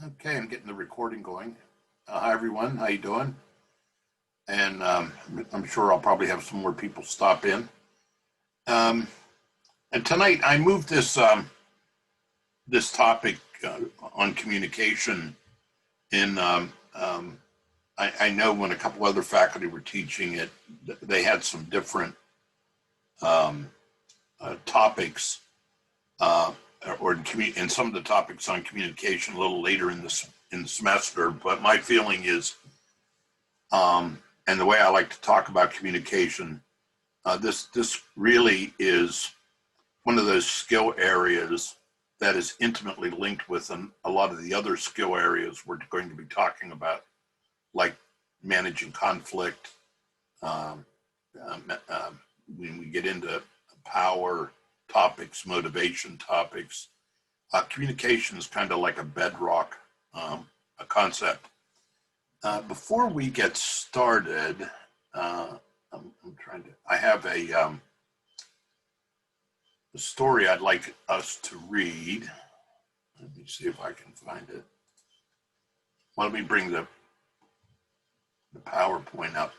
Okay, I'm getting the recording going. Hi everyone, how you doing? And I'm sure I'll probably have some more people stop in. Um, and tonight I moved this topic on communication in. I know when a couple other faculty were teaching it, they had some different um, topics, uh, and some of the topics on communication a little later in the semester. But my feeling is and the way I like to talk about communication, this really is one of those skill areas that is intimately linked with a lot of the other skill areas we're going to be talking about, like managing conflict. Um, when we get into power topics, motivation topics, communication is kind of like a bedrock, a concept. Before we get started, I'm trying to. I have a story I'd like us to read. Let me see if I can find it. Let me bring the PowerPoint up.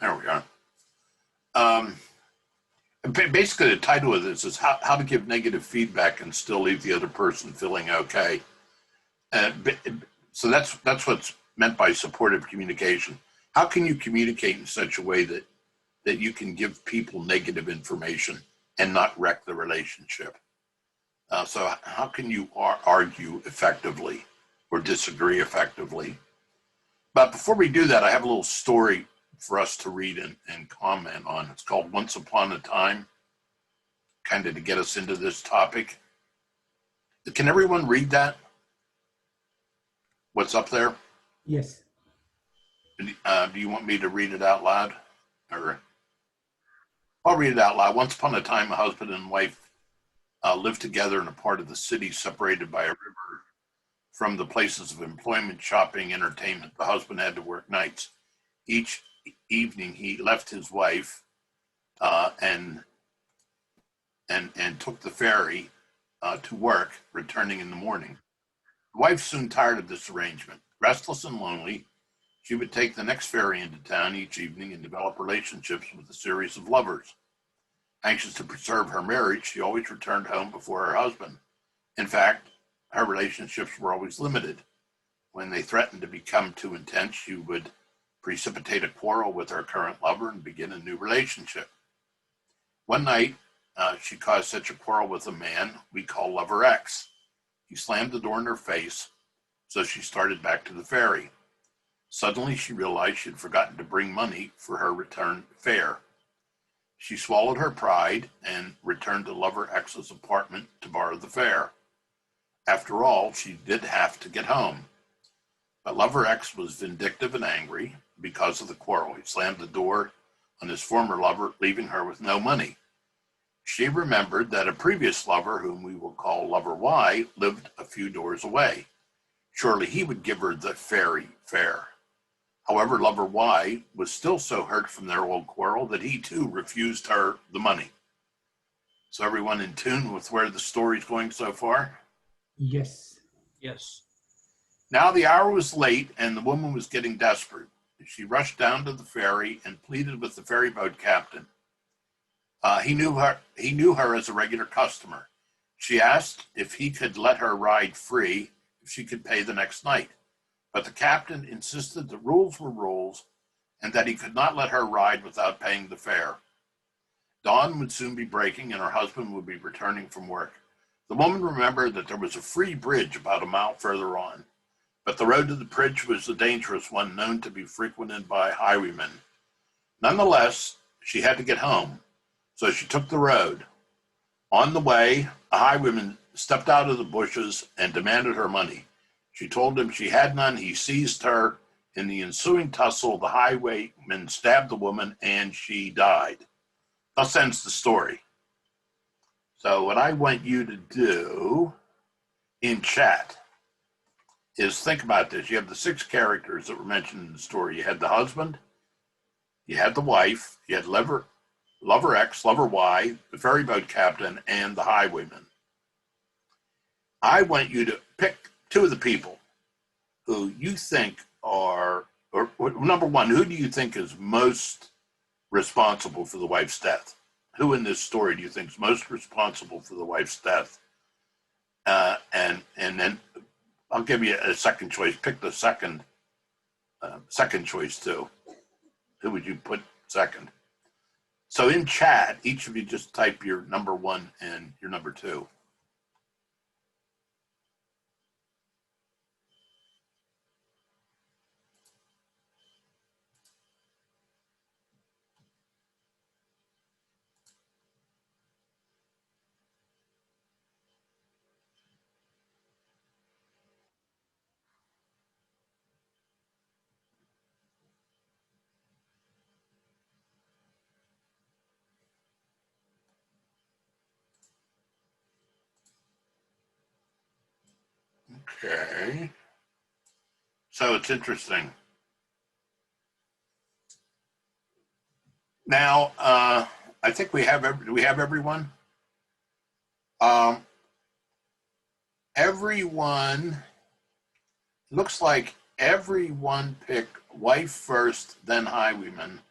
There we are. Basically, the title of this is how to give negative feedback and still leave the other person feeling okay. Uh, so that's what's meant by supportive communication. How can you communicate in such a way that you can give people negative information and not wreck the relationship? So how can you argue effectively or disagree effectively? But before we do that, I have a little story for us to read and comment on. It's called Once Upon a Time, kind of to get us into this topic. Can everyone read that? What's up there? Yes. Do you want me to read it out loud? Or I'll read it out loud. Once upon a time, a husband and wife lived together in a part of the city separated by a river from the places of employment, shopping, entertainment. The husband had to work nights. Each evening, he left his wife and took the ferry to work, returning in the morning. The wife soon tired of this arrangement. Restless and lonely, she would take the next ferry into town each evening and develop relationships with a series of lovers. Anxious to preserve her marriage, she always returned home before her husband. In fact, her relationships were always limited. When they threatened to become too intense, she would precipitate a quarrel with her current lover and begin a new relationship. One night, she caused such a quarrel with a man we call Lover X. He slammed the door in her face, so she started back to the ferry. Suddenly, she realized she had forgotten to bring money for her return fare. She swallowed her pride and returned to Lover X's apartment to borrow the fare. After all, she did have to get home. But Lover X was vindictive and angry because of the quarrel. He slammed the door on his former lover, leaving her with no money. She remembered that a previous lover, whom we will call Lover Y, lived a few doors away. Surely he would give her the ferry fare. However, Lover Y was still so hurt from their old quarrel that he too refused her the money. So everyone in tune with where the story's going so far? Yes. Yes. Now the hour was late and the woman was getting desperate. She rushed down to the ferry and pleaded with the ferryboat captain. He knew her as a regular customer. She asked if he could let her ride free if she could pay the next night. But the captain insisted that rules were rules and that he could not let her ride without paying the fare. Dawn would soon be breaking and her husband would be returning from work. The woman remembered that there was a free bridge about a mile further on, but the road to the bridge was a dangerous one known to be frequented by highwaymen. Nonetheless, she had to get home, so she took the road. On the way, a highwayman stepped out of the bushes and demanded her money. She told him she had none. He seized her. In the ensuing tussle, the highwayman stabbed the woman and she died. Thus ends the story. So what I want you to do in chat is think about this. You have the six characters that were mentioned in the story. You had the husband, you had the wife, you had lover X, lover Y, the ferry boat captain, and the highwayman. I want you to pick two of the people who you think are, or number one, who do you think is most responsible for the wife's death? Who in this story do you think is most responsible for the wife's death? And then I'll give you a second choice. Pick the second choice too. Who would you put second? So in chat, each of you just type your number one and your number two. Okay. So it's interesting. Now, I think do we have everyone? Um, everyone, looks like everyone picked wife first, then highwayman.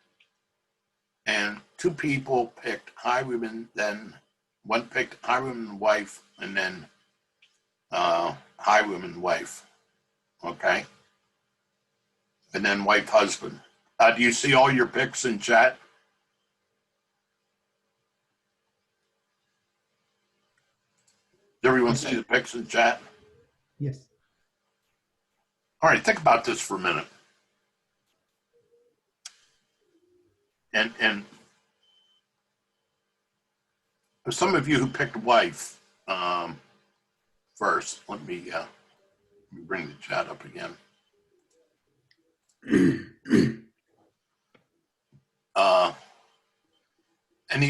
And two people picked highwayman, then one picked highwayman wife, and then highwayman wife. Okay. And then wife husband. Do you see all your picks in chat? Does everyone see the picks in chat? Yes. All right, think about this for a minute. And some of you who picked wife first, let me bring the chat up again.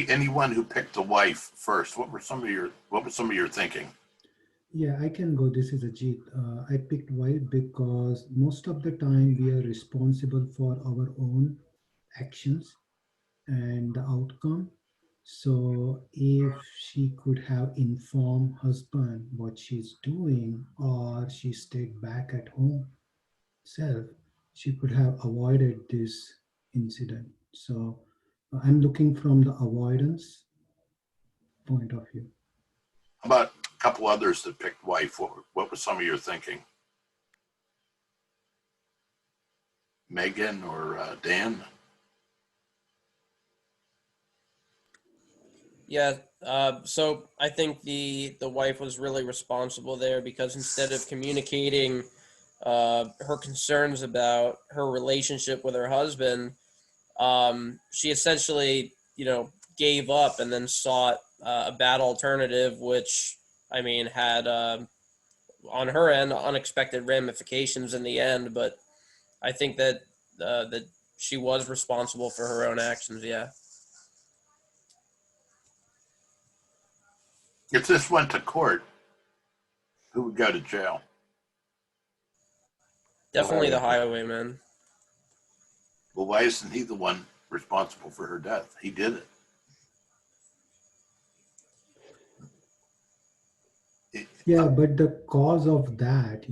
Anyone who picked the wife first, what was some of your thinking? Yeah, I can go. This is Ajit. I picked white because most of the time we are responsible for our own actions and the outcome. So if she could have informed husband what she's doing, or she stayed back at home self, she could have avoided this incident. So I'm looking from the avoidance point of view. How about a couple others that picked wife? What was some of your thinking? Megan or Dan? Yeah, so I think the wife was really responsible there because instead of communicating her concerns about her relationship with her husband, she essentially, gave up and then sought a bad alternative, which I mean had on her end unexpected ramifications in the end. But I think that she was responsible for her own actions. Yeah. If this went to court, who would go to jail? Definitely the highwayman. Well, why isn't he the one responsible for her death? He did it. Yeah, but the cause of that,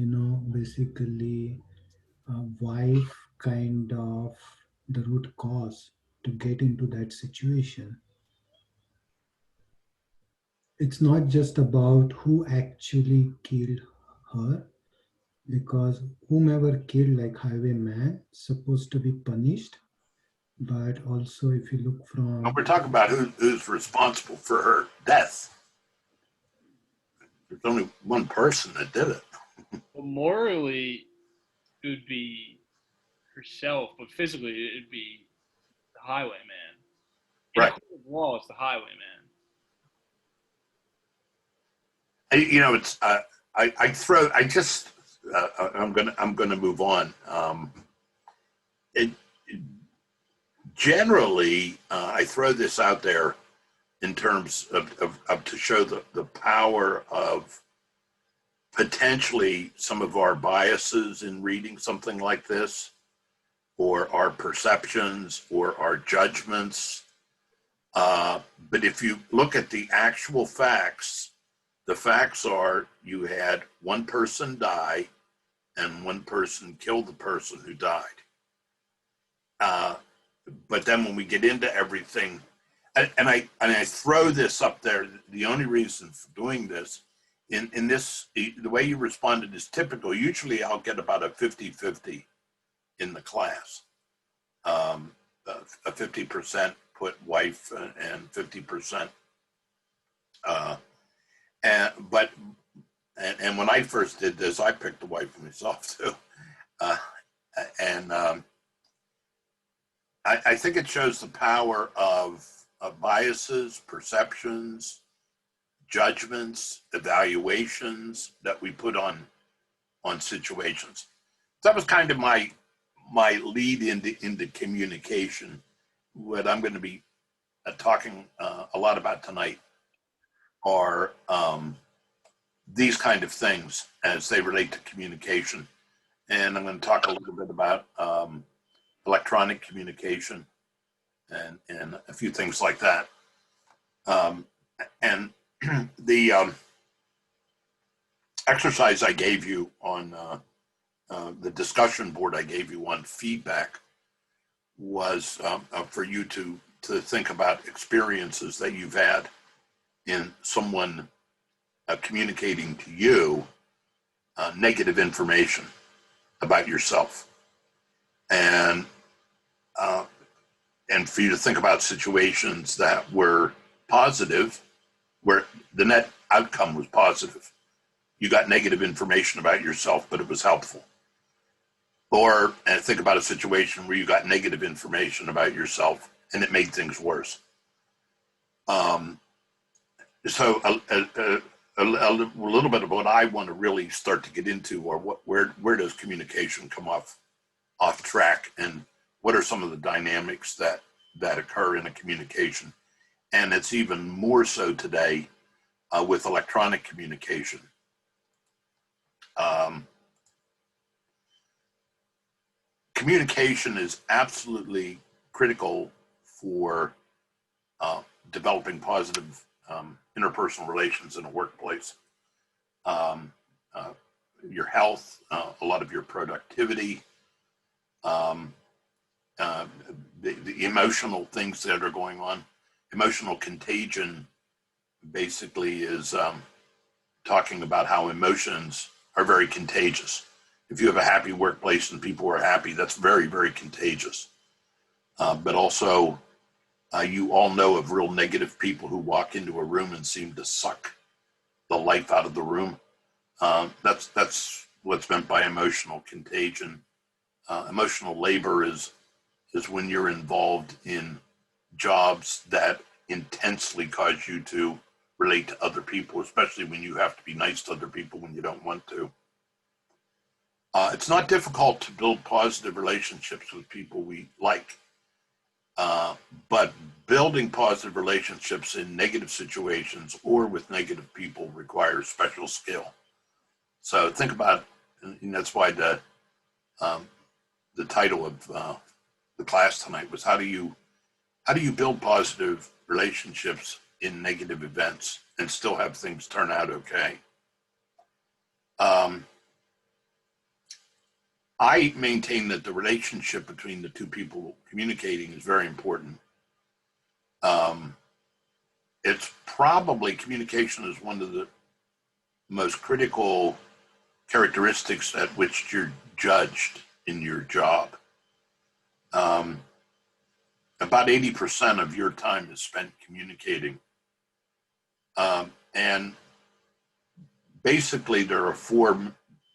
basically, wife kind of the root cause to get into that situation. It's not just about who actually killed her, because whomever killed like highwayman supposed to be punished. But also, if you look And from, we're talking about who's responsible for her death. There's only one person that did it. Well, morally, it would be herself, but physically, it'd be the highwayman. In a Right. court of law, it's the highwayman. It's I'm gonna move on. It generally I throw this out there in terms of to show the power of potentially some of our biases in reading something like this, or our perceptions or our judgments. But if you look at the actual facts, the facts are you had one person die and one person killed the person who died. But then when we get into everything, and I throw this up there, the only reason for doing this, in this, the way you responded is typical. Usually I'll get about a 50-50 in the class. A 50% put wife and 50%. And when I first did this, I picked the wife myself too. I think it shows the power of biases, perceptions, judgments, evaluations that we put on situations. That was kind of my lead into communication. What I'm going to be talking a lot about tonight are these kind of things as they relate to communication. And I'm going to talk a little bit about electronic communication and a few things like that. And the exercise I gave you on the discussion board I gave you on feedback was for you to think about experiences that you've had in someone communicating to you negative information about yourself, and for you to think about situations that were positive, where the net outcome was positive. You got negative information about yourself, but it was helpful. Or think about a situation where you got negative information about yourself and it made things worse. So a little bit of what I want to really start to get into, or where does communication come off track, and what are some of the dynamics that occur in a communication, and it's even more so today with electronic communication. Communication is absolutely critical for developing positive interpersonal relations in a workplace. Your health, a lot of your productivity, the emotional things that are going on. Emotional contagion basically is talking about how emotions are very contagious. If you have a happy workplace and people are happy, that's very, very contagious. But also, you all know of real negative people who walk into a room and seem to suck the life out of the room. That's what's meant by emotional contagion. Emotional labor is when you're involved in jobs that intensely cause you to relate to other people, especially when you have to be nice to other people when you don't want to. It's not difficult to build positive relationships with people we like, but building positive relationships in negative situations or with negative people requires special skill. So think about, and that's why the title of the class tonight was how do you build positive relationships in negative events and still have things turn out okay. I maintain that the relationship between the two people communicating is very important. It's probably, communication is one of the most critical characteristics at which you're judged in your job. About 80% of your time is spent communicating. And basically there are four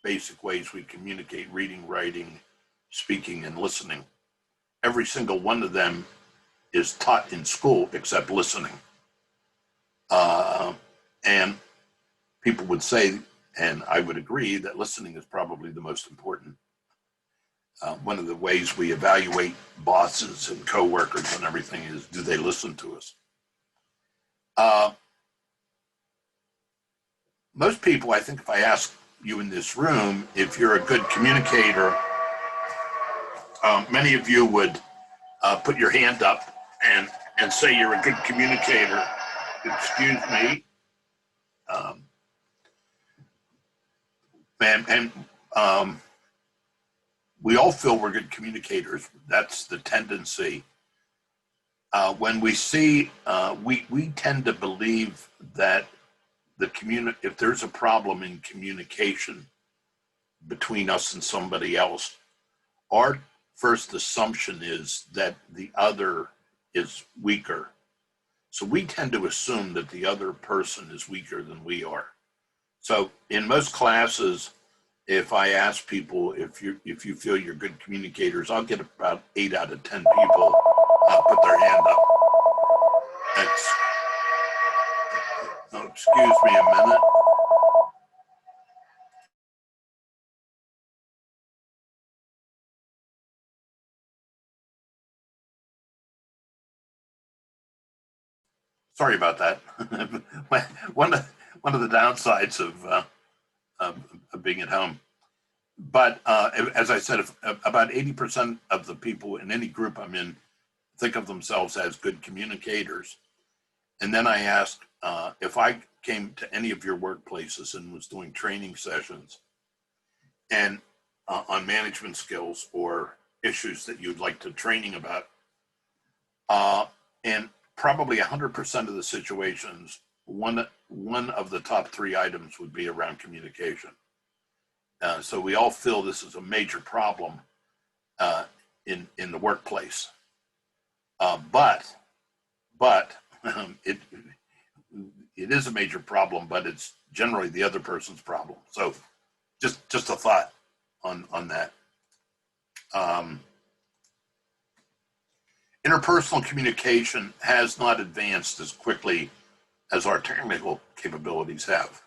basic ways we communicate: reading, writing, speaking, and listening. Every single one of them is taught in school except listening. And people would say, and I would agree, that listening is probably the most important. One of the ways we evaluate bosses and coworkers and everything is, do they listen to us? Most people, I think if I ask you in this room, if you're a good communicator, many of you would put your hand up and say you're a good communicator. Excuse me. Um, and we all feel we're good communicators. That's the tendency. When we see, we tend to believe that if there's a problem in communication between us and somebody else, our first assumption is that the other is weaker. So we tend to assume that the other person is weaker than we are. So in most classes, if I ask people if you feel you're good communicators, I'll get about 8 out of 10 people put their hand up. Excuse me a minute. Sorry about that. one of the downsides of being at home. But as I said, about 80% of the people in any group I'm in think of themselves as good communicators. And then I ask if I came to any of your workplaces and was doing training sessions and on management skills or issues that you'd like to training about, and probably 100% of the situations, one of the top 3 items would be around communication. So we all feel this is a major problem in the workplace. But it is a major problem, but it's generally the other person's problem. So just a thought on that. Interpersonal communication has not advanced as quickly as our technical capabilities have.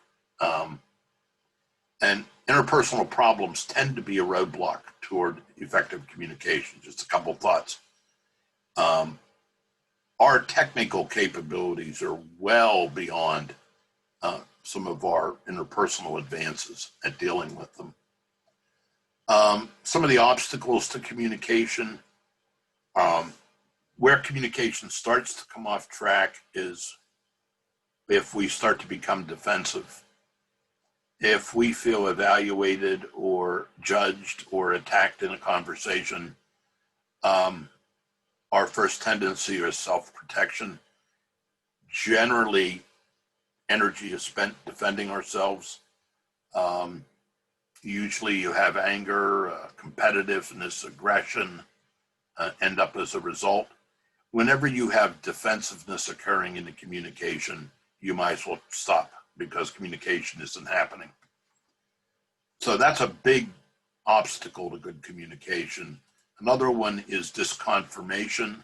And interpersonal problems tend to be a roadblock toward effective communication. Just a couple thoughts. Our technical capabilities are well beyond some of our interpersonal advances at dealing with them. Some of the obstacles to communication, where communication starts to come off track is if we start to become defensive. If we feel evaluated or judged or attacked in a conversation, our first tendency is self-protection. Generally, energy is spent defending ourselves. Usually you have anger, competitiveness, aggression end up as a result. Whenever you have defensiveness occurring in the communication, you might as well stop because communication isn't happening. So that's a big obstacle to good communication. Another one is disconfirmation.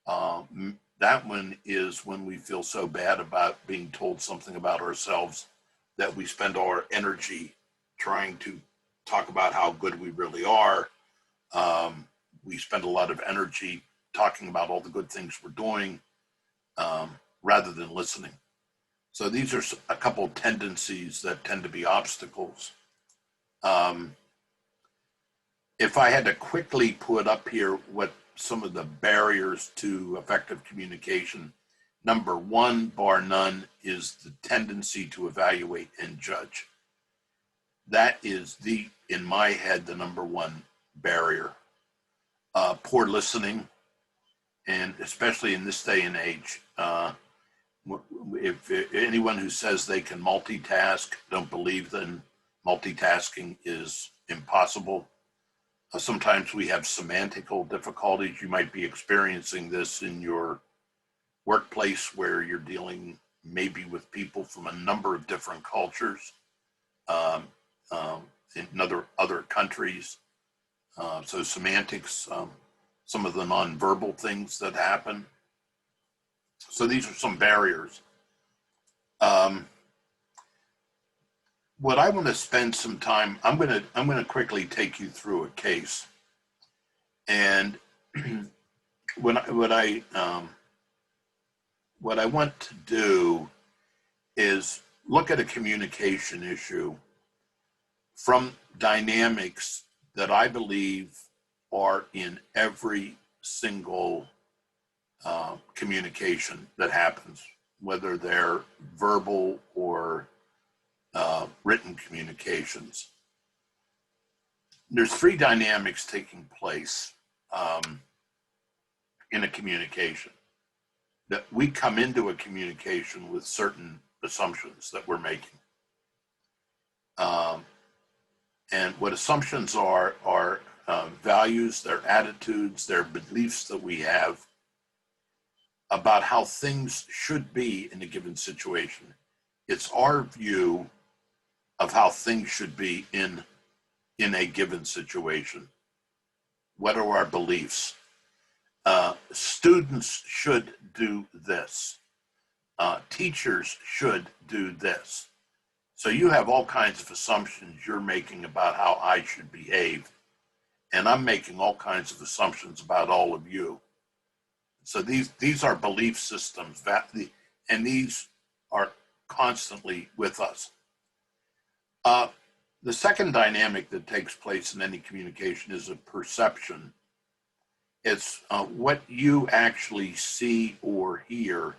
That one is when we feel so bad about being told something about ourselves that we spend our energy trying to talk about how good we really are. We spend a lot of energy talking about all the good things we're doing rather than listening. So these are a couple of tendencies that tend to be obstacles. If I had to quickly put up here what some of the barriers to effective communication, number one, bar none, is the tendency to evaluate and judge. That is in my head, the number one barrier. Poor listening, and especially in this day and age, if anyone who says they can multitask, don't believe them. Multitasking is impossible. Sometimes we have semantical difficulties. You might be experiencing this in your workplace where you're dealing maybe with people from a number of different cultures in other countries. So semantics, some of the nonverbal things that happen. So these are some barriers. What I want to spend some time, I'm going to quickly take you through a case, and what I want to do is look at a communication issue from dynamics that I believe are in every single communication that happens, whether they're verbal or written communications. There's three dynamics taking place in a communication. That we come into a communication with certain assumptions that we're making. And what assumptions are values, their attitudes, their beliefs that we have about how things should be in a given situation. It's our view of how things should be in a given situation. What are our beliefs? Students should do this. Teachers should do this. So you have all kinds of assumptions you're making about how I should behave, and I'm making all kinds of assumptions about all of you. So these are belief systems, and these are constantly with us. The second dynamic that takes place in any communication is a perception. It's what you actually see or hear,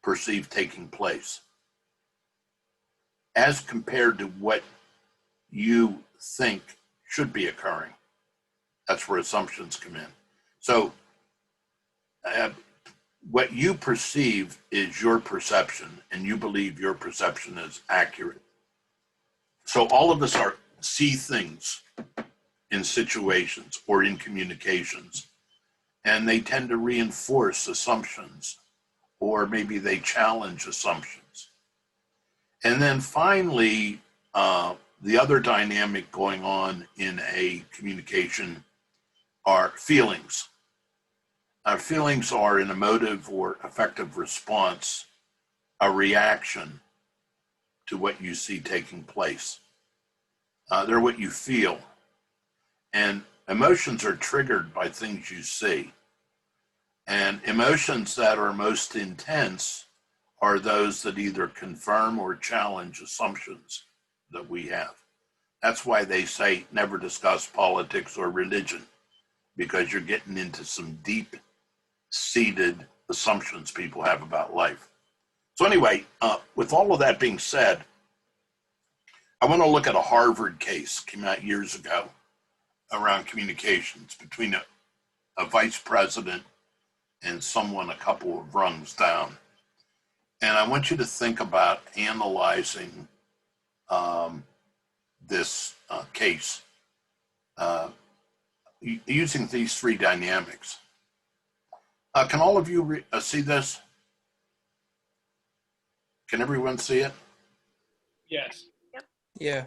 perceive taking place, as compared to what you think should be occurring. That's where assumptions come in. So what you perceive is your perception, and you believe your perception is accurate. So all of us see things in situations or in communications, and they tend to reinforce assumptions, or maybe they challenge assumptions. And then finally, the other dynamic going on in a communication are feelings. Our feelings are an emotive or affective response, a reaction to what you see taking place. They're what you feel. And emotions are triggered by things you see. And emotions that are most intense are those that either confirm or challenge assumptions that we have. That's why they say never discuss politics or religion, because you're getting into some deep-seated assumptions people have about life. So anyway, with all of that being said, I want to look at a Harvard case, came out years ago, around communications between a vice president and someone a couple of rungs down. And I want you to think about analyzing this case using these three dynamics. Can all of you see this? Can everyone see it? Yes. Yeah.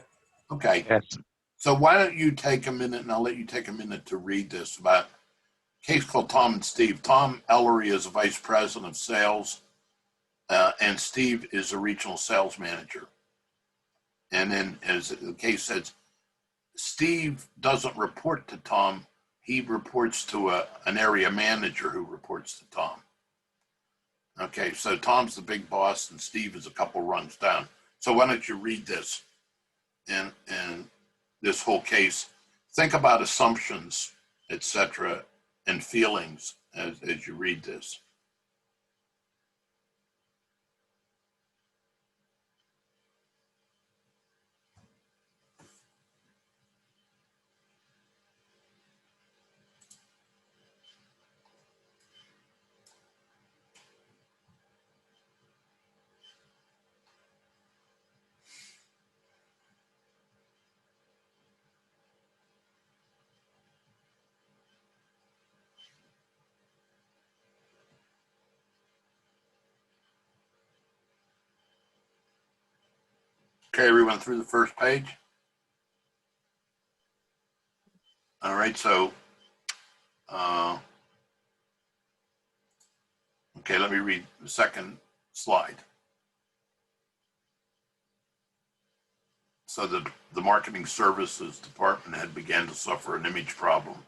Okay. Yes. So why don't you take a minute, and I'll let you take a minute to read this about a case called Tom and Steve. Tom Ellery is a vice president of sales, and Steve is a regional sales manager. And then, as the case says, Steve doesn't report to Tom. He reports to an area manager who reports to Tom. Okay, so Tom's the big boss, and Steve is a couple rungs down. So why don't you read this and this whole case? Think about assumptions, etc., and feelings as you read this. Okay, everyone through the first page? All right, so, okay, let me read the second slide. So the marketing services department had began to suffer an image problem.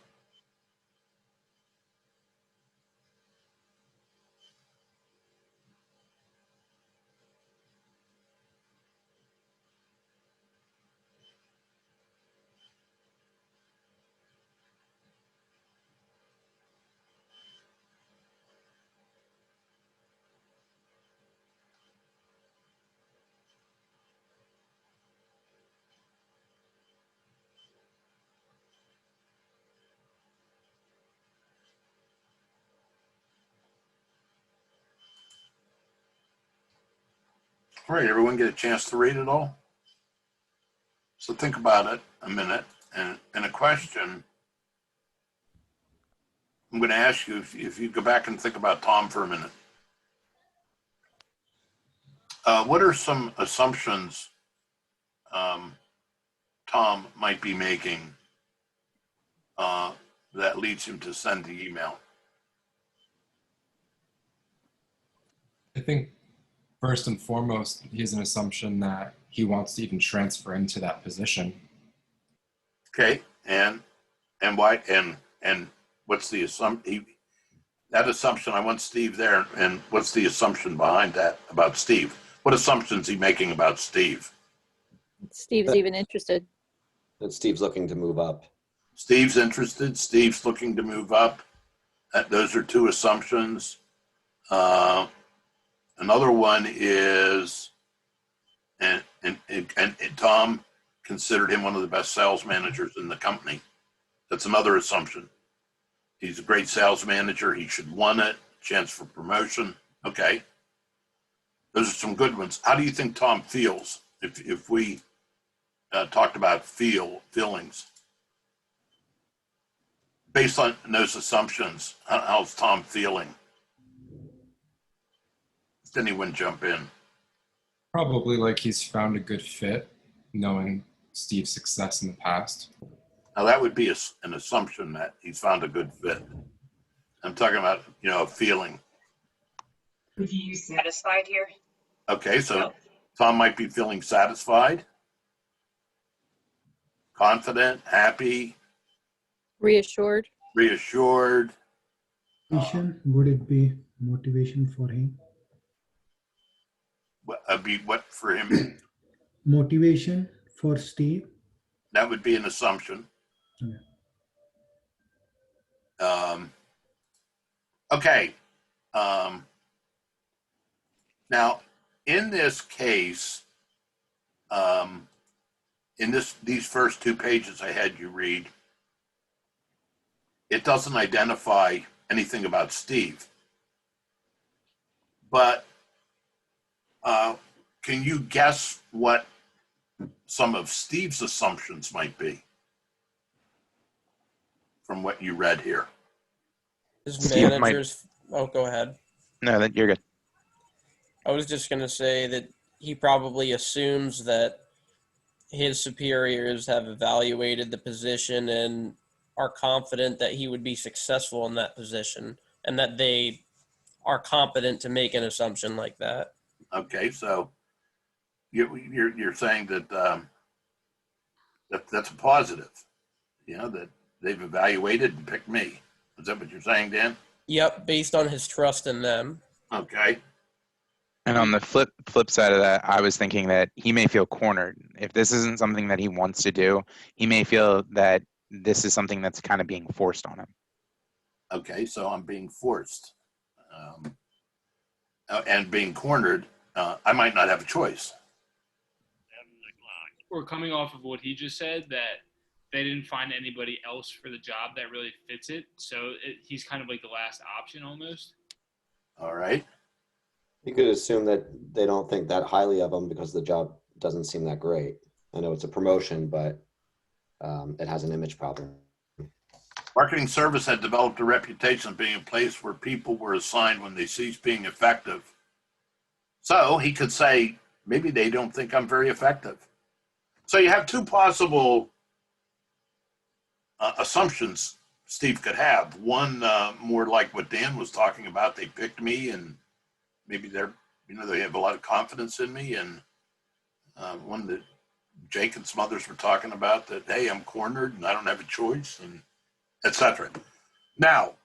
All right, everyone get a chance to read it all? So think about it a minute. And a question I'm going to ask you, if you go back and think about Tom for a minute. What are some assumptions Tom might be making that leads him to send the email? I think first and foremost, he has an assumption that he wants to even transfer into that position. Okay, and why and what's the assumption? That assumption, I want Steve there, and what's the assumption behind that about Steve? What assumptions he making about Steve? Steve's even interested. That Steve's looking to move up. Steve's interested. Steve's looking to move up. Those are two assumptions. Another one is, and Tom considered him one of the best sales managers in the company. That's another assumption. He's a great sales manager. He should want it. Chance for promotion. Okay. Those are some good ones. How do you think Tom feels if we talked about feelings? Based on those assumptions, how's Tom feeling? Does anyone jump in? Probably like he's found a good fit, knowing Steve's success in the past. Now that would be an assumption that he's found a good fit. I'm talking about, a feeling. Would you use satisfied here? Okay, so Tom might be feeling satisfied, confident, happy, Reassured. reassured. Motivation, would it be motivation for him? Be what for him? Motivation for Steve? That would be an assumption. Yeah. Okay. Now, in this case, in these first 2 pages I had you read, it doesn't identify anything about Steve. But can you guess what some of Steve's assumptions might be from what you read here? His Steve might- managers. Oh, go ahead. No, that you're good. I was just going to say that he probably assumes that his superiors have evaluated the position and are confident that he would be successful in that position, and that they are competent to make an assumption like that. Okay, so you're saying that that's a positive, that they've evaluated and picked me. Is that what you're saying, Dan? Yep, based on his trust in them. Okay. And on the flip side of that, I was thinking that he may feel cornered. If this isn't something that he wants to do, he may feel that this is something that's kind of being forced on him. Okay, so I'm being forced and being cornered. I might not have a choice. Or coming off of what he just said, that they didn't find anybody else for the job that really fits it. So he's kind of like the last option almost. All right. You could assume that they don't think that highly of him because the job doesn't seem that great. I know it's a promotion, but it has an image problem. Marketing service had developed a reputation of being a place where people were assigned when they ceased being effective. So he could say, maybe they don't think I'm very effective. So you have 2 possible assumptions Steve could have. One, more like what Dan was talking about. They picked me, and maybe they have a lot of confidence in me. And one that Jake and some others were talking about, that, hey, I'm cornered and I don't have a choice, and etc. Now,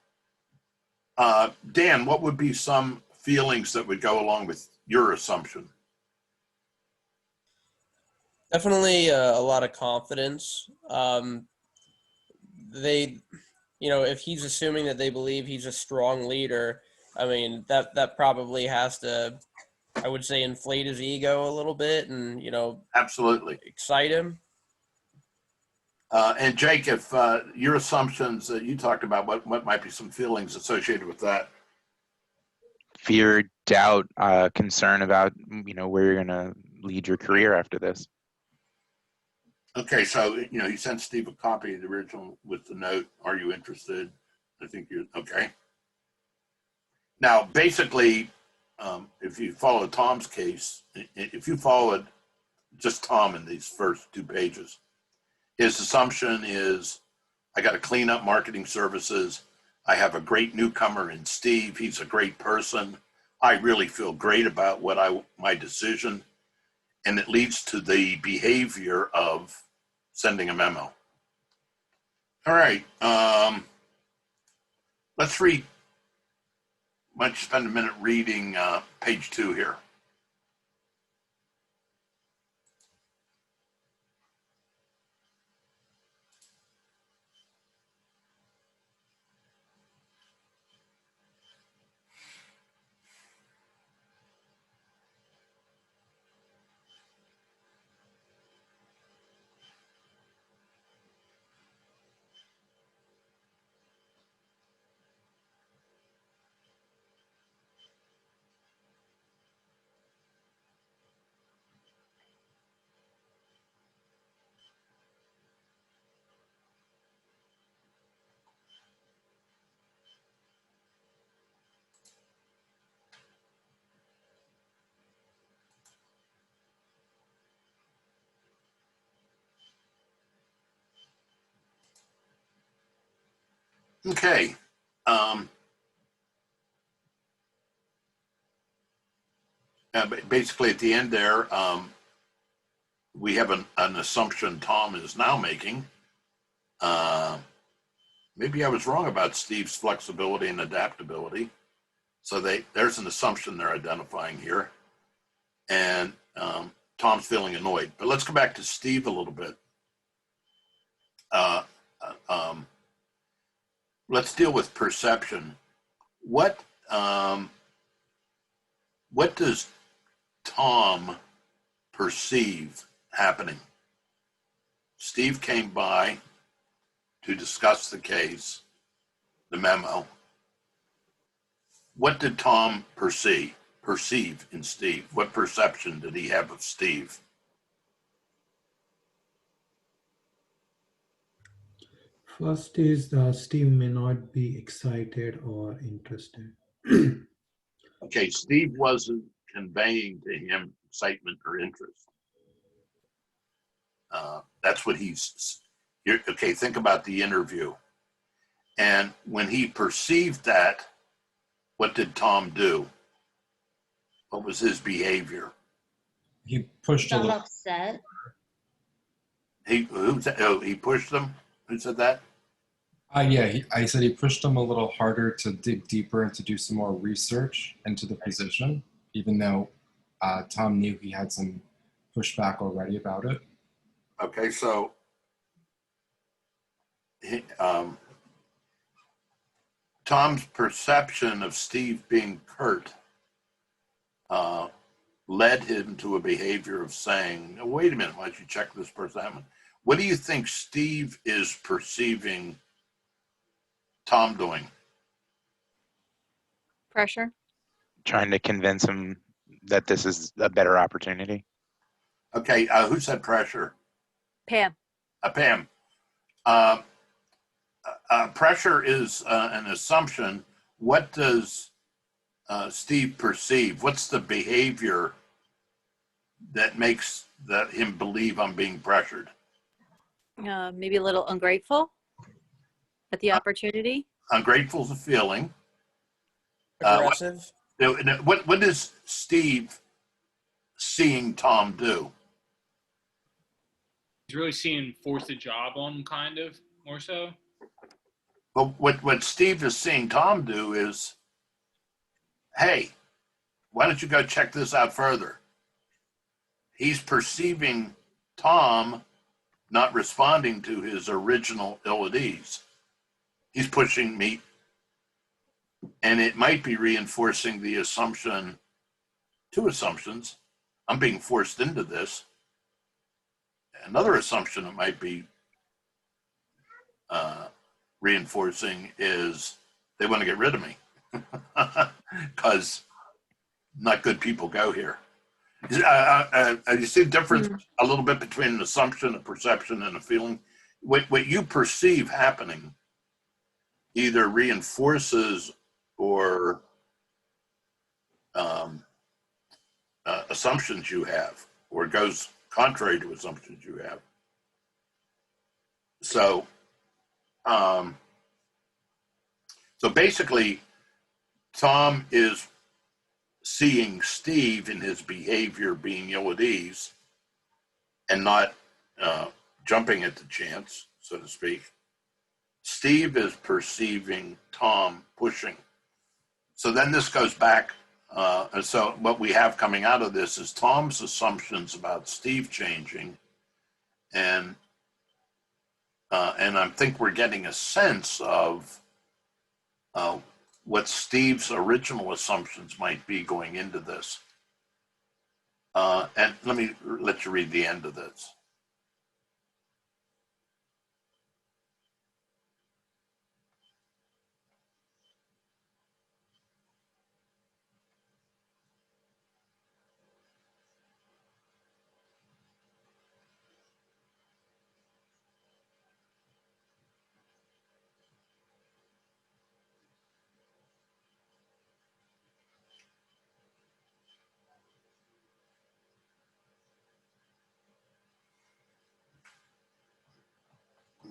Dan, what would be some feelings that would go along with your assumption? Definitely a lot of confidence. If he's assuming that they believe he's a strong leader, I mean, that probably has to, I would say, inflate his ego a little bit and, Absolutely. excite him. And Jake, if your assumptions that you talked about, what might be some feelings associated with that? Fear, doubt, concern about, where you're going to lead your career after this. Okay, so, he sent Steve a copy of the original with the note, "Are you interested?" I think you're, okay. Now, basically, if you follow Tom's case, if you followed just Tom in these first 2 pages, his assumption is, I got to clean up marketing services. I have a great newcomer in Steve. He's a great person. I really feel great about my decision. And it leads to the behavior of sending a memo. All right. Let's read. Why don't you spend a minute reading page 2 here? Okay. Basically, at the end there, we have an assumption Tom is now making. Maybe I was wrong about Steve's flexibility and adaptability. So there's an assumption they're identifying here. And Tom's feeling annoyed. But let's go back to Steve a little bit. Let's deal with perception. What does Tom perceive happening? Steve came by to discuss the case, the memo. What did Tom perceive in Steve? What perception did he have of Steve? First is Steve may not be excited or interested. Okay, Steve wasn't conveying to him excitement or interest. That's what okay, think about the interview. And when he perceived that, what did Tom do? What was his behavior? He pushed a Some little. upset. He pushed them? Who said that? I said he pushed him a little harder to dig deeper and to do some more research into the position, even though Tom knew he had some pushback already about it. Okay, so Tom's perception of Steve being curt led him to a behavior of saying, wait a minute, why don't you check this person out? What do you think Steve is perceiving Tom doing? Pressure. Trying to convince him that this is a better opportunity. Okay, who said pressure? Pam. Pam. Pressure is an assumption. What does Steve perceive? What's the behavior that makes him believe I'm being pressured? Maybe a little ungrateful at the opportunity. Ungrateful is a feeling. Aggressive. What is Steve seeing Tom do? He's really seeing force the job on him, kind of, more so. But what Steve is seeing Tom do is, hey, why don't you go check this out further? He's perceiving Tom not responding to his original ill at ease. He's pushing me, and it might be reinforcing the assumption, 2 assumptions. I'm being forced into this. Another assumption it might be reinforcing is they want to get rid of me because not good people go here. You see the difference a little bit between an assumption, a perception, and a feeling? What you perceive happening either reinforces or assumptions you have, or goes contrary to assumptions you have. So, so basically, Tom is seeing Steve in his behavior being ill at ease and not jumping at the chance, so to speak. Steve is perceiving Tom pushing. So then this goes back. And so what we have coming out of this is Tom's assumptions about Steve changing. And I think we're getting a sense of what Steve's original assumptions might be going into this. And let me let you read the end of this.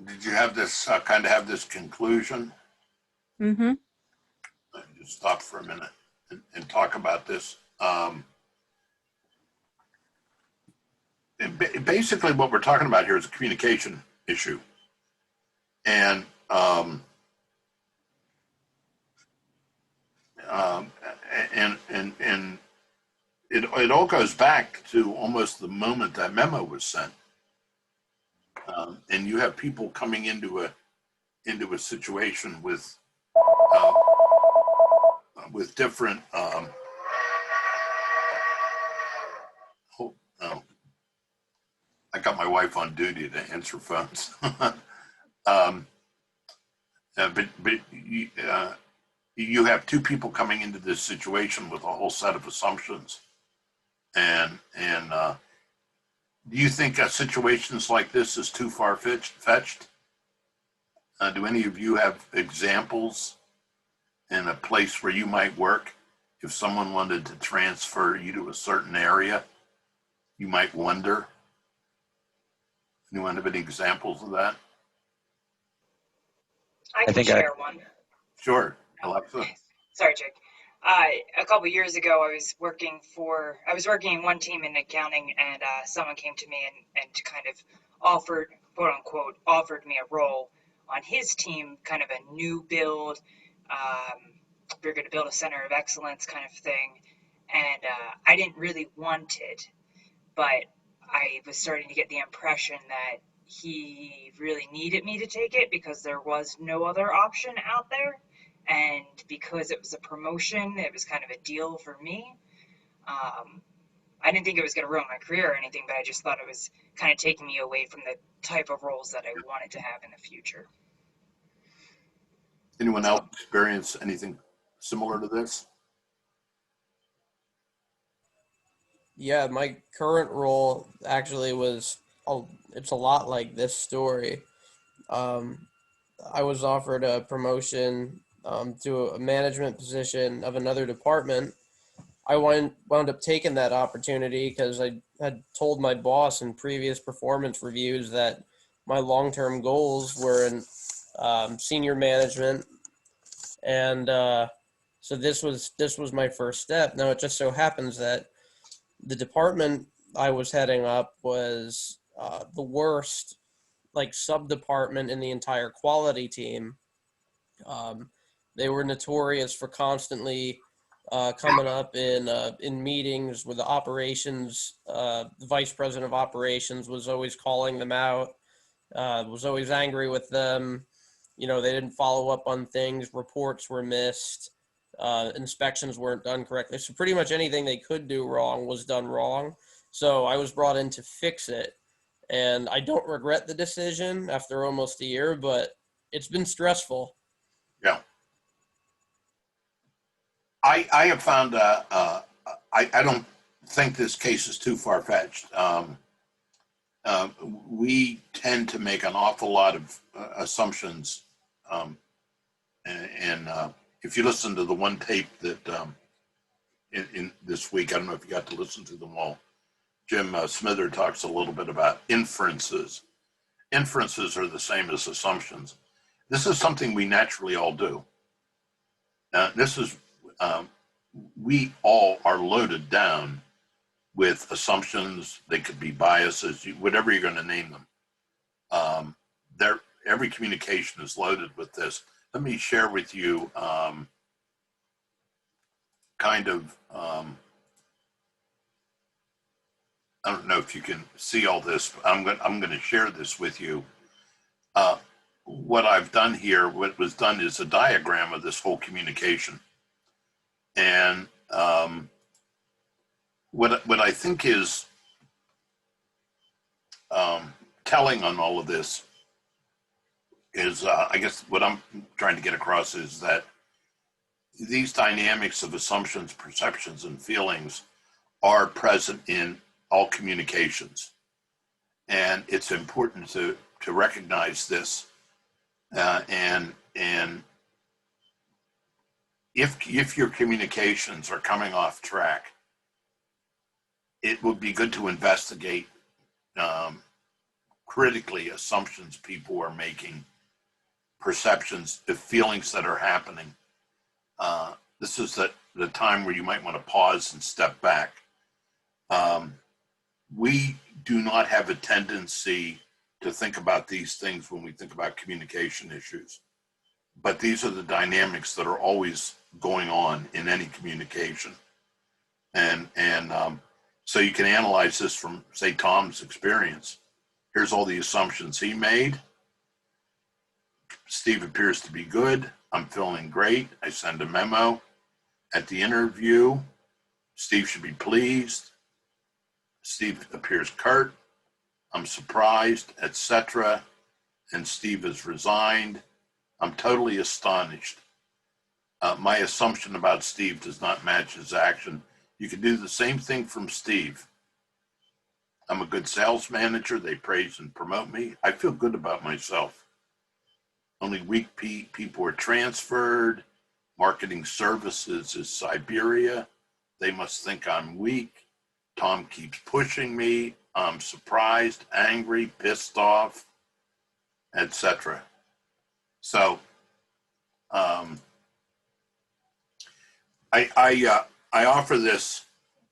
Did you have this kind of have this conclusion? Mm-hmm. Just stop for a minute and talk about this. Basically, what we're talking about here is a communication issue, and and it all goes back to almost the moment that memo was sent, and you have people coming into a situation with different. I got my wife on duty to answer phones. But you have two people coming into this situation with a whole set of assumptions, and do you think situations like this is too far-fetched? Do any of you have examples in a place where you might work? If someone wanted to transfer you to a certain area, you might wonder. Anyone have any examples of that? I I can think share one. Sure, Alexa. Sorry, Jake. A couple years ago, I was working in one team in accounting, and someone came to me and kind of offered, quote unquote, offered me a role on his team, kind of a new build. We're going to build a center of excellence kind of thing. And I didn't really want it, but I was starting to get the impression that he really needed me to take it because there was no other option out there. And because it was a promotion, it was kind of a deal for me. I didn't think it was going to ruin my career or anything, but I just thought it was kind of taking me away from the type of roles that I wanted to have in the future. Anyone else experience anything similar to this? Yeah, my current role actually it's a lot like this story. I was offered a promotion to a management position of another department. I wound up taking that opportunity because I had told my boss in previous performance reviews that my long-term goals were in senior management, and so this was my first step. Now it just so happens that the department I was heading up was the worst, like, sub-department in the entire quality team. They were notorious for constantly coming up in meetings with the operations. The vice president of operations was always calling them out. Was always angry with them. You know, they didn't follow up on things. Reports were missed. Inspections weren't done correctly. So pretty much anything they could do wrong was done wrong. So I was brought in to fix it. And I don't regret the decision after almost a year, but it's been stressful. Yeah. I have found I don't think this case is too far-fetched. We tend to make an awful lot of assumptions. And if you listen to the one tape that in this week, I don't know if you got to listen to them all, Jim Smither talks a little bit about inferences. Inferences are the same as assumptions. This is something we naturally all do. We all are loaded down with assumptions. They could be biases, whatever you're going to name them. Every communication is loaded with this. Let me share with you I don't know if you can see all this, but I'm going to share this with you. What I've done here, what was done is a diagram of this whole communication. And what I think is telling on all of this is, I guess what I'm trying to get across is that these dynamics of assumptions, perceptions, and feelings are present in all communications. And it's important to recognize this. And if your communications are coming off track, it would be good to investigate critically assumptions people are making, perceptions, the feelings that are happening. This is the time where you might want to pause and step back. We do not have a tendency to think about these things when we think about communication issues, but these are the dynamics that are always going on in any communication. And so you can analyze this from, say, Tom's experience. Here's all the assumptions he made. Steve appears to be good. I'm feeling great. I send a memo. At the interview, Steve should be pleased. Steve appears curt. I'm surprised, etc. And Steve has resigned. I'm totally astonished. My assumption about Steve does not match his action. You can do the same thing from Steve. I'm a good sales manager. They praise and promote me. I feel good about myself. Only weak people are transferred. Marketing services is Siberia. They must think I'm weak. Tom keeps pushing me. I'm surprised, angry, pissed off, etc. So I offer this,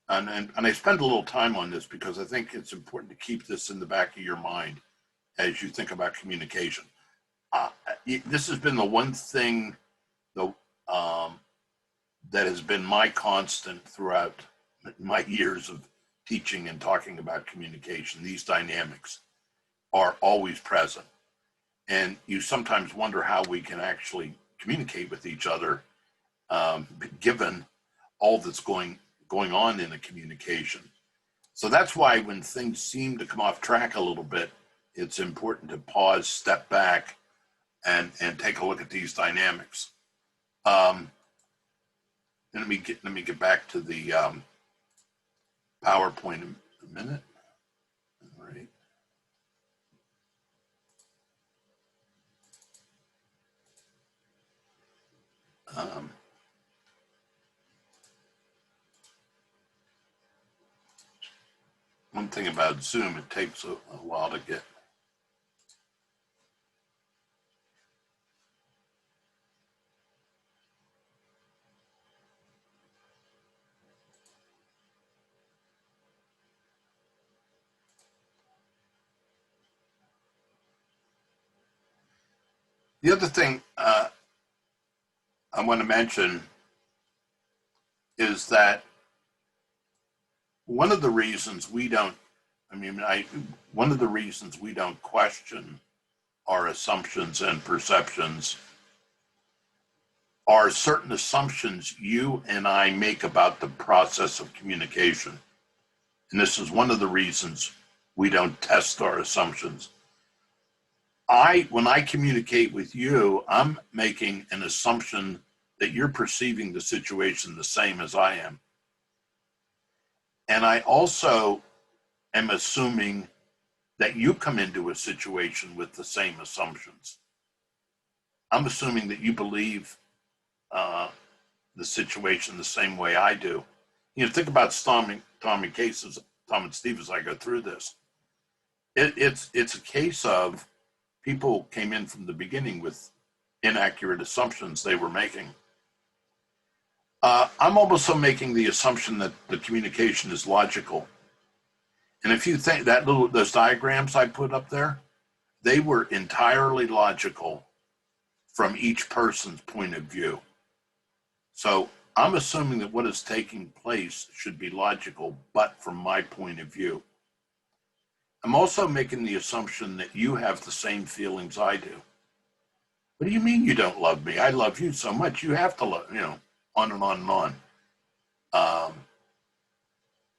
and I spend a little time on this because I think it's important to keep this in the back of your mind as you think about communication. This has been the one thing that has been my constant throughout my years of teaching and talking about communication. These dynamics are always present. And you sometimes wonder how we can actually communicate with each other given all that's going on in a communication. So that's why when things seem to come off track a little bit, it's important to pause, step back, and take a look at these dynamics. Let me get back to the PowerPoint in a minute. All right. One thing about Zoom, it takes a while to get. The other thing I want to mention is that one of the reasons we don't question our assumptions and perceptions are certain assumptions you and I make about the process of communication. And this is one of the reasons we don't test our assumptions. When I communicate with you, I'm making an assumption that you're perceiving the situation the same as I am. And I also am assuming that you come into a situation with the same assumptions. I'm assuming that you believe the situation the same way I do. Think about Tommy cases, Tom and Steve, as I go through this. It's a case of people came in from the beginning with inaccurate assumptions they were making. I'm also making the assumption that the communication is logical. And if you think those diagrams I put up there, they were entirely logical from each person's point of view. So I'm assuming that what is taking place should be logical, but from my point of view. I'm also making the assumption that you have the same feelings I do. What do you mean you don't love me? I love you so much. You have to love, on and on and on.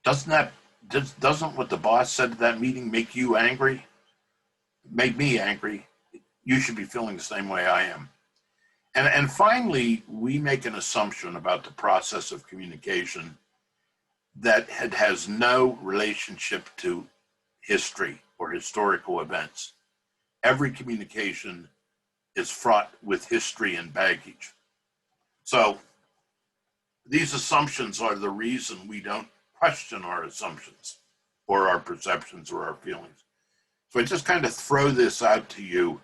Doesn't what the boss said at that meeting make you angry? Make me angry. You should be feeling the same way I am. And finally, we make an assumption about the process of communication that has no relationship to history or historical events. Every communication is fraught with history and baggage. So these assumptions are the reason we don't question our assumptions or our perceptions or our feelings. So I just kind of throw this out to you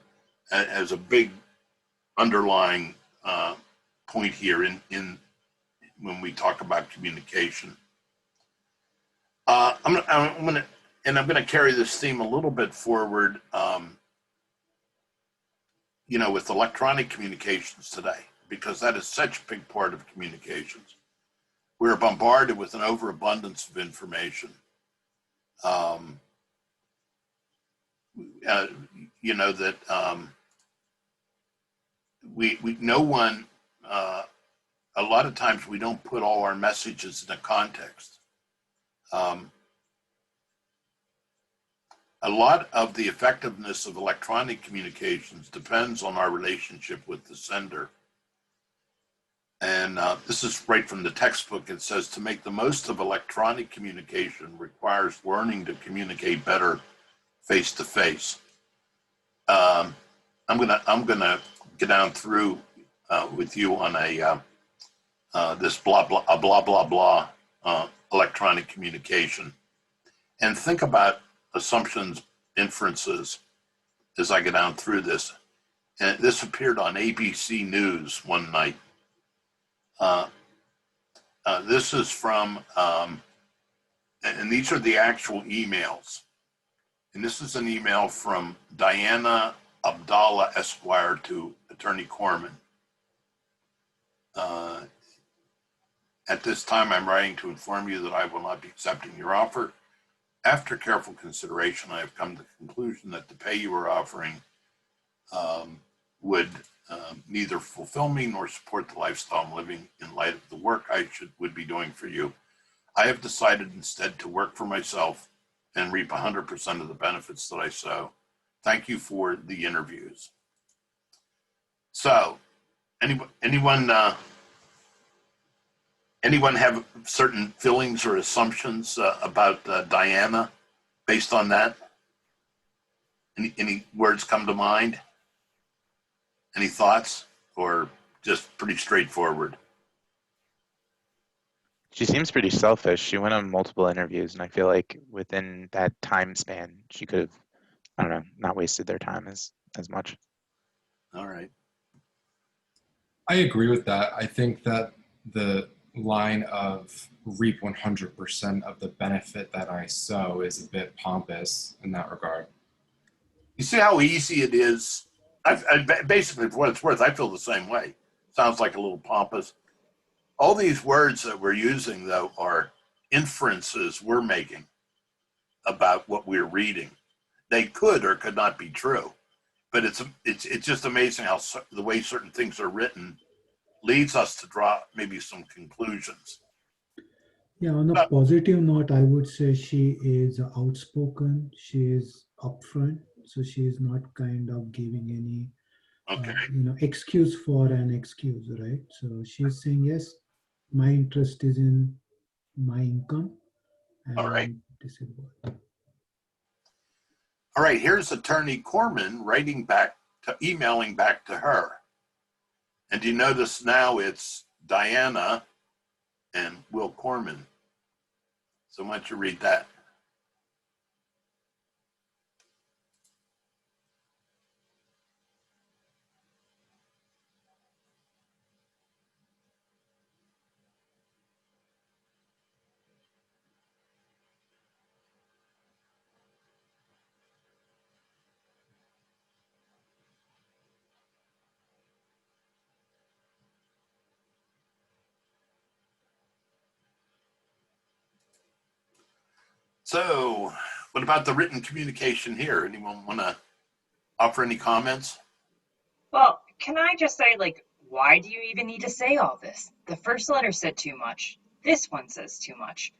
as a big underlying point here in when we talk about communication. I'm gonna carry this theme a little bit forward. With electronic communications today, because that is such a big part of communications. We're bombarded with an overabundance of information. No one, a lot of times we don't put all our messages in a context. A lot of the effectiveness of electronic communications depends on our relationship with the sender. And this is right from the textbook. It says to make the most of electronic communication requires learning to communicate better face to face. I'm gonna get down through with you on this blah blah electronic communication, and think about assumptions, inferences as I get down through this. And this appeared on ABC News one night. This is from, and these are the actual emails. And this is an email from Diana Abdallah Esquire to Attorney Corman. At this time, I'm writing to inform you that I will not be accepting your offer. After careful consideration, I have come to the conclusion that the pay you are offering would neither fulfill me nor support the lifestyle I'm living in light of the work I would be doing for you. I have decided instead to work for myself and reap 100% of the benefits that I sow. Thank you for the interviews. So, anyone have certain feelings or assumptions about Diana based on that? Any words come to mind? Any thoughts, or just pretty straightforward? She seems pretty selfish. She went on multiple interviews, and I feel like within that time span, she could have, I don't know, not wasted their time as much. All right. I agree with that. I think that the line of reap 100% of the benefit that I sow is a bit pompous in that regard. You see how easy it is? Basically, for what it's worth, I feel the same way. Sounds like a little pompous. All these words that we're using, though, are inferences we're making about what we're reading. They could or could not be true, but it's just amazing how the way certain things are written leads us to draw maybe some conclusions. Yeah, on a positive note, I would say she is outspoken. She is upfront, so she is not kind of giving any, Okay. excuse for an excuse, right? So she's saying, yes, my interest is in my income, All right. And this is what. All right, here's Attorney Corman emailing back to her. And you notice now it's Diana and Will Corman. So why don't you read that? So what about the written communication here? Anyone want to offer any comments? Well, can I just say, like, why do you even need to say all this? The first letter said too much. This one says too much.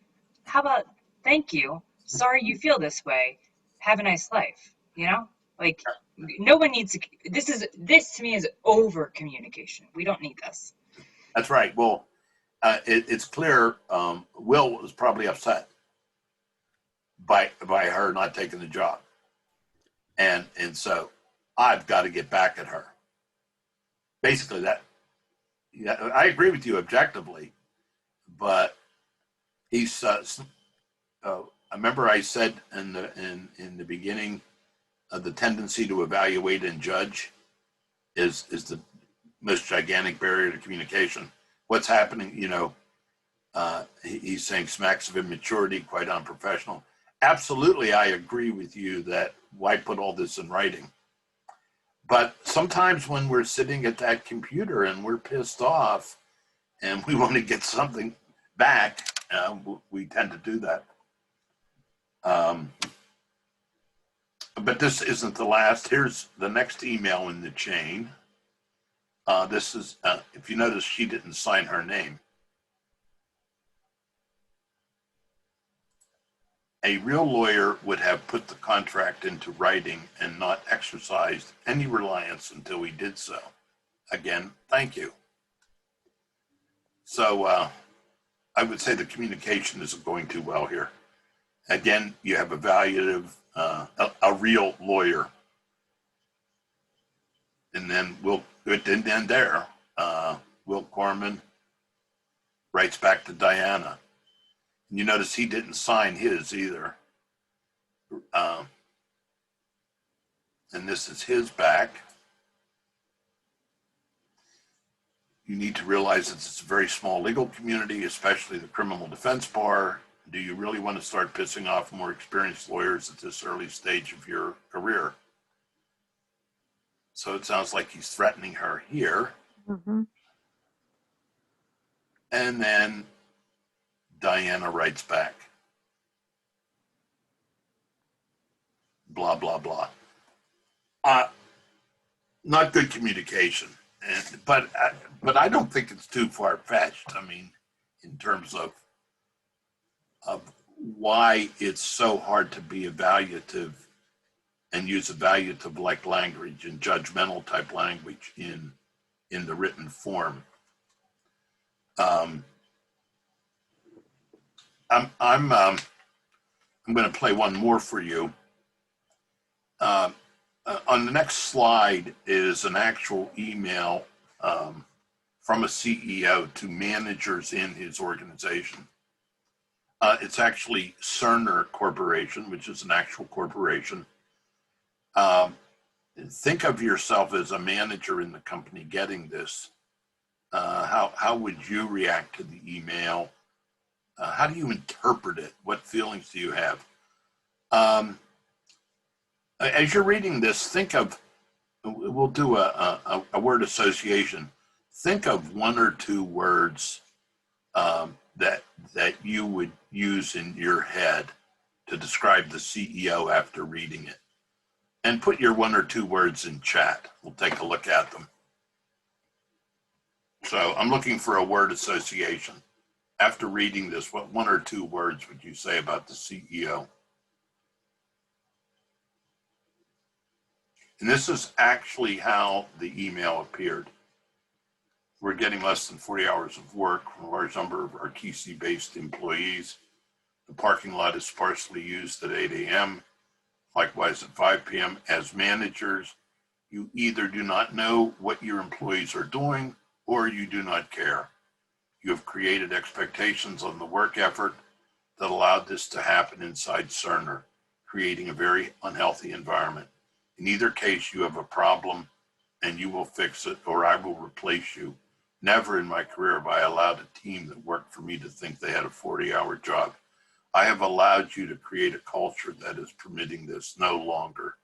How about, thank you, sorry you feel this way, have a nice life, you know? Like, no one needs to, this to me is over communication. We don't need this. That's right. Well, it's clear Will was probably upset by her not taking the job. And so I've got to get back at her. Basically that, yeah, I agree with you objectively, but he's, I remember I said in the beginning of the tendency to evaluate and judge is the most gigantic barrier to communication. What's happening, he's saying smacks of immaturity, quite unprofessional. Absolutely, I agree with you that why put all this in writing? But sometimes when we're sitting at that computer and we're pissed off and we want to get something back, we tend to do that. But this isn't the last. Here's the next email in the chain. This is, if you notice, she didn't sign her name. A real lawyer would have put the contract into writing and not exercised any reliance until he did so. Again, thank you. So I would say the communication isn't going too well here. Again, you have a real lawyer. And then it didn't end there. Will Corman writes back to Diana. And you notice he didn't sign his either. And this is his back. You need to realize that it's a very small legal community, especially the criminal defense bar. Do you really want to start pissing off more experienced lawyers at this early stage of your career? So it sounds like he's threatening her here. Mm-hmm. And then Diana writes back. Blah, blah, blah. Not good communication. But I don't think it's too far-fetched. I mean, in terms of why it's so hard to be evaluative and use evaluative like language and judgmental type language in the written form. I'm going to play one more for you. On the next slide is an actual email from a CEO to managers in his organization. It's actually Cerner Corporation, which is an actual corporation. Think of yourself as a manager in the company getting this. How would you react to the email? How do you interpret it? What feelings do you have? As you're reading this, think of, we'll do a word association. Think of one or two words that you would use in your head to describe the CEO after reading it. And put your one or two words in chat. We'll take a look at them. So I'm looking for a word association. After reading this, what one or two words would you say about the CEO? And this is actually how the email appeared. We're getting less than 40 hours of work from a large number of our TC-based employees. The parking lot is sparsely used at 8 a.m., likewise at 5 p.m. As managers, you either do not know what your employees are doing or you do not care. You have created expectations on the work effort that allowed this to happen inside Cerner, creating a very unhealthy environment. In either case, you have a problem and you will fix it or I will replace you. Never in my career have I allowed a team that worked for me to think they had a 40-hour job. I have allowed you to create a culture that is permitting this no longer.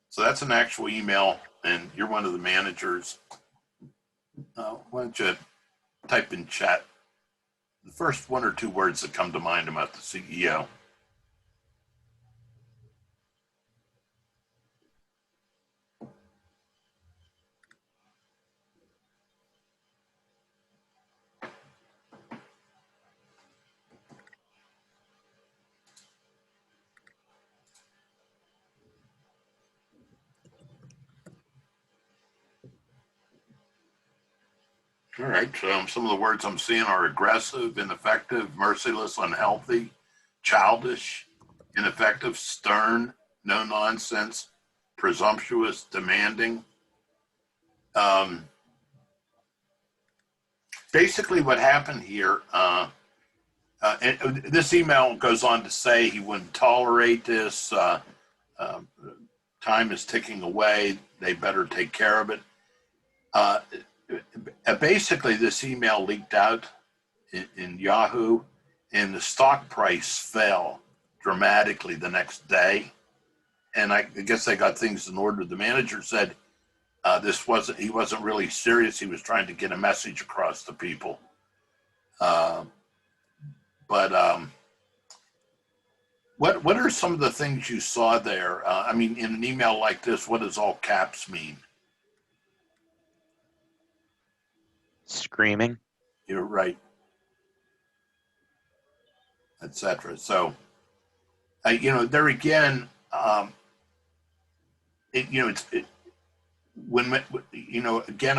So that's an actual email, and you're one of the managers. Why don't you type in chat the first one or two words that come to mind about the CEO? All right, so some of the words I'm seeing are aggressive, ineffective, merciless, unhealthy, childish, ineffective, stern, no nonsense, presumptuous, demanding. Basically what happened here, and this email goes on to say he wouldn't tolerate this, time is ticking away, they better take care of it. Basically, this email leaked out in Yahoo, and the stock price fell dramatically the next day. And I guess they got things in order. The manager said he wasn't really serious. He was trying to get a message across to people. But what are some of the things you saw there? I mean, in an email like this, what does all caps mean? Screaming. You're right, etc. So, there again, again,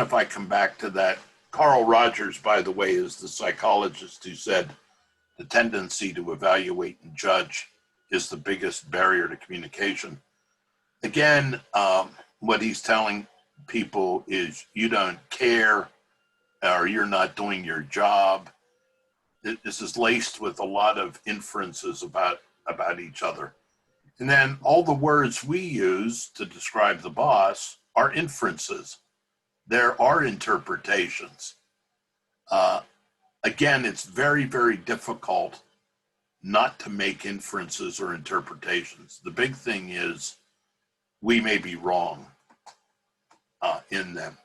if I come back to that, Carl Rogers, by the way, is the psychologist who said the tendency to evaluate and judge is the biggest barrier to communication. Again, what he's telling people is you don't care or you're not doing your job. This is laced with a lot of inferences about each other. And then all the words we use to describe the boss are inferences. There are interpretations. Again, it's very, very difficult not to make inferences or interpretations. The big thing is we may be wrong in them.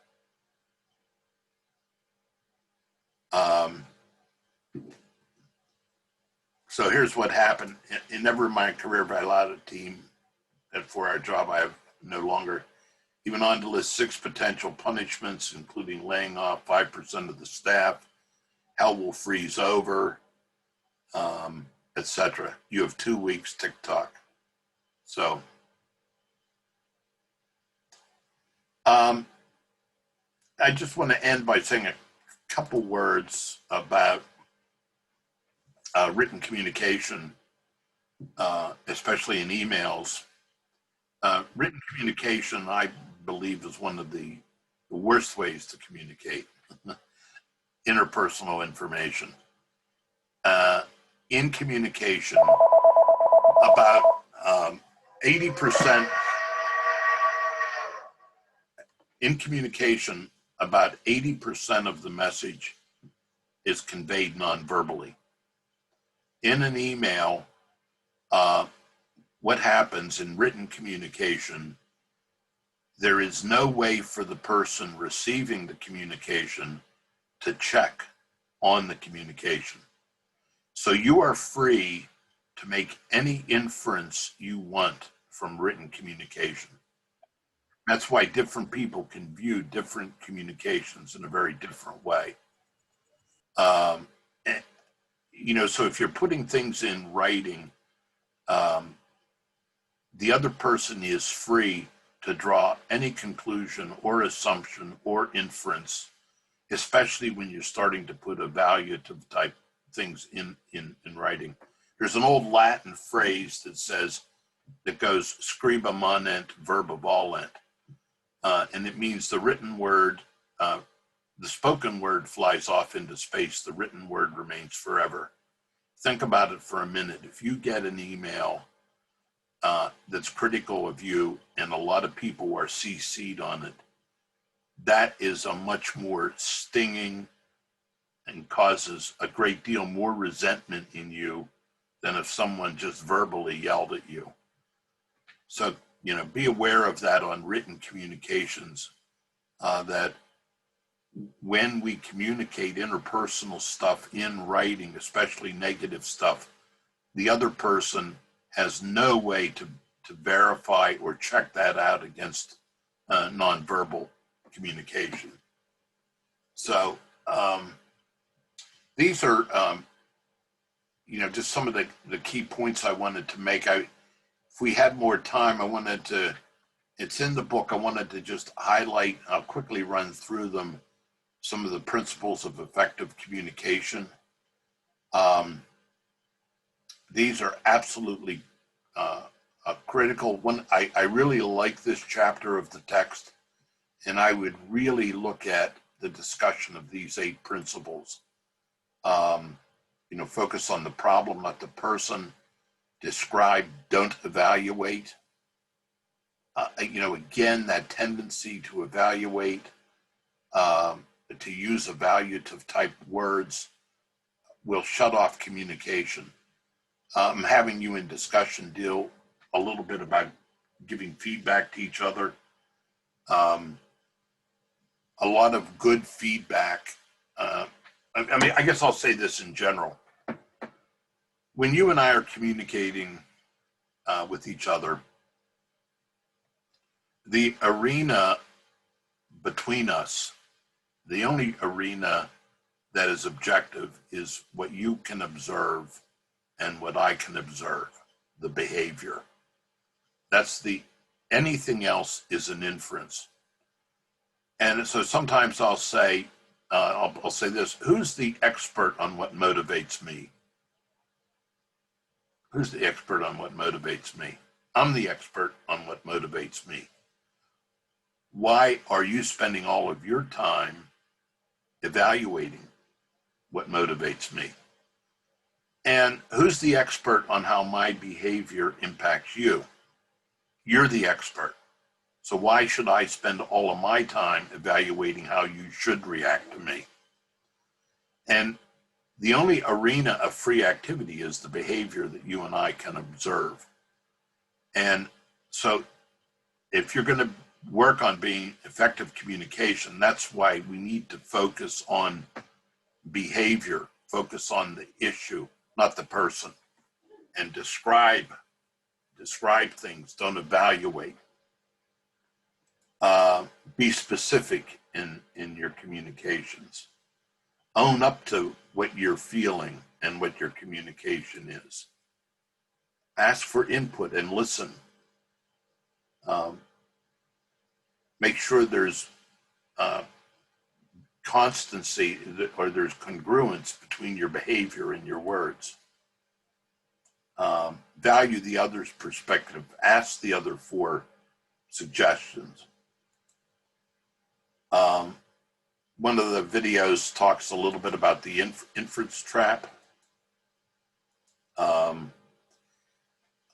So here's what happened. In never in my career have I allowed a team that for our job I have no longer. He went on to list 6 potential punishments, including laying off 5% of the staff, hell will freeze over, etc. You have 2 weeks, TikTok. So, I just want to end by saying a couple words about written communication, especially in emails. Written communication, I believe, is one of the worst ways to communicate interpersonal information. In communication, about 80%, in communication, about 80% of the message is conveyed non-verbally. In an email, what happens in written communication, there is no way for the person receiving the communication to check on the communication. So you are free to make any inference you want from written communication. That's why different people can view different communications in a very different way. So if you're putting things in writing, the other person is free to draw any conclusion or assumption or inference, especially when you're starting to put evaluative type things in writing. There's an old Latin phrase that goes scriba manent, verba volent. And it means the written word, the spoken word flies off into space, the written word remains forever. Think about it for a minute. If you get an email that's critical of you and a lot of people are CC'd on it, that is a much more stinging and causes a great deal more resentment in you than if someone just verbally yelled at you. So, be aware of that on written communications, that when we communicate interpersonal stuff in writing, especially negative stuff, the other person has no way to verify or check that out against nonverbal communication. So these are, just some of the key points I wanted to make. If we had more time, it's in the book, I wanted to just highlight, I'll quickly run through them, some of the principles of effective communication. These are absolutely a critical one. I really like this chapter of the text, and I would really look at the discussion of these 8 principles. Focus on the problem, not the person. Describe, don't evaluate. Again, that tendency to evaluate, to use evaluative type words will shut off communication. Having you in discussion deal a little bit about giving feedback to each other. A lot of good feedback. I guess I'll say this in general. When you and I are communicating with each other, the arena between us, the only arena that is objective is what you can observe and what I can observe, the behavior. Anything else is an inference. And so sometimes I'll say, I'll say this, who's the expert on what motivates me? Who's the expert on what motivates me? I'm the expert on what motivates me. Why are you spending all of your time evaluating what motivates me? And who's the expert on how my behavior impacts you? You're the expert. So why should I spend all of my time evaluating how you should react to me? And the only arena of free activity is the behavior that you and I can observe. And so if you're going to work on being effective communication, that's why we need to focus on behavior, focus on the issue, not the person, and describe things, don't evaluate. Be specific in your communications. Own up to what you're feeling and what your communication is. Ask for input and listen. Make sure there's constancy or there's congruence between your behavior and your words. Value the other's perspective. Ask the other for suggestions. One of the videos talks a little bit about the inference trap. A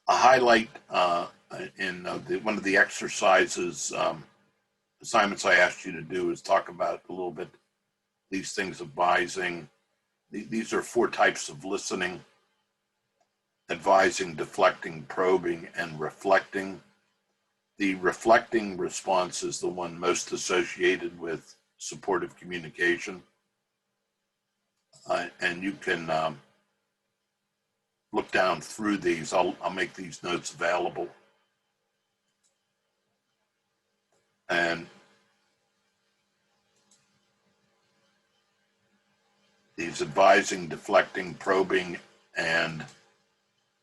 highlight in one of the exercises, assignments I asked you to do is talk about a little bit these things, advising. These are 4 types of listening: advising, deflecting, probing, and reflecting. The reflecting response is the one most associated with supportive communication. And you can look down through these. I'll make these notes available. And these advising, deflecting, probing, and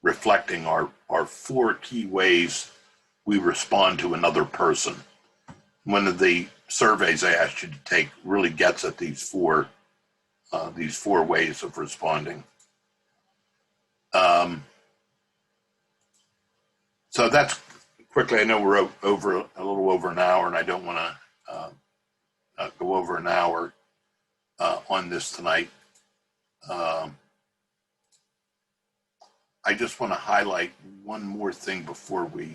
reflecting are 4 key ways we respond to another person. One of the surveys I asked you to take really gets at these 4 these 4 ways of responding. So that's quickly. I know we're over a little over an hour, and I don't want to go over an hour on this tonight. I just want to highlight one more thing before we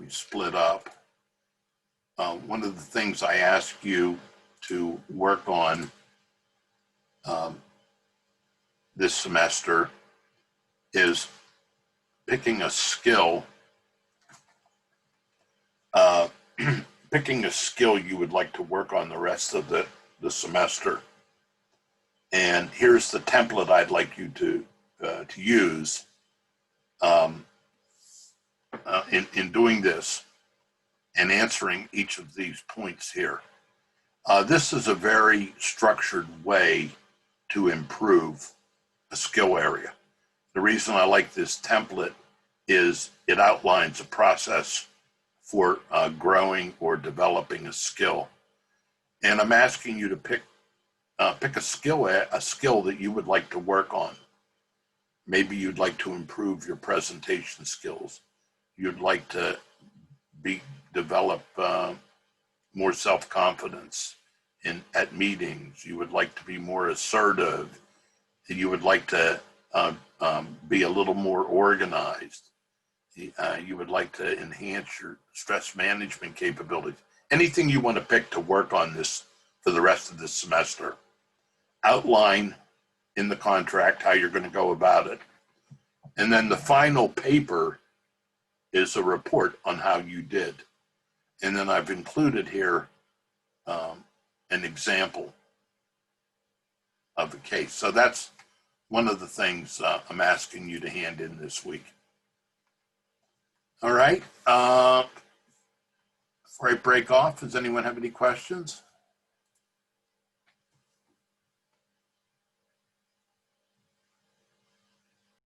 split up. One of the things I ask you to work on this semester is picking a skill. Picking a skill you would like to work on the rest of the semester. And here's the template I'd like you to use in doing this and answering each of these points here. This is a very structured way to improve a skill area. The reason I like this template is it outlines a process for growing or developing a skill. And I'm asking you to pick a skill that you would like to work on. Maybe you'd like to improve your presentation skills. You'd like to develop more self-confidence at meetings. You would like to be more assertive. You would like to be a little more organized. You would like to enhance your stress management capabilities. Anything you want to pick to work on this for the rest of this semester. Outline in the contract how you're going to go about it. And then the final paper is a report on how you did. And then I've included here an example of a case. So that's one of the things I'm asking you to hand in this week. All right. Before I break off, does anyone have any questions?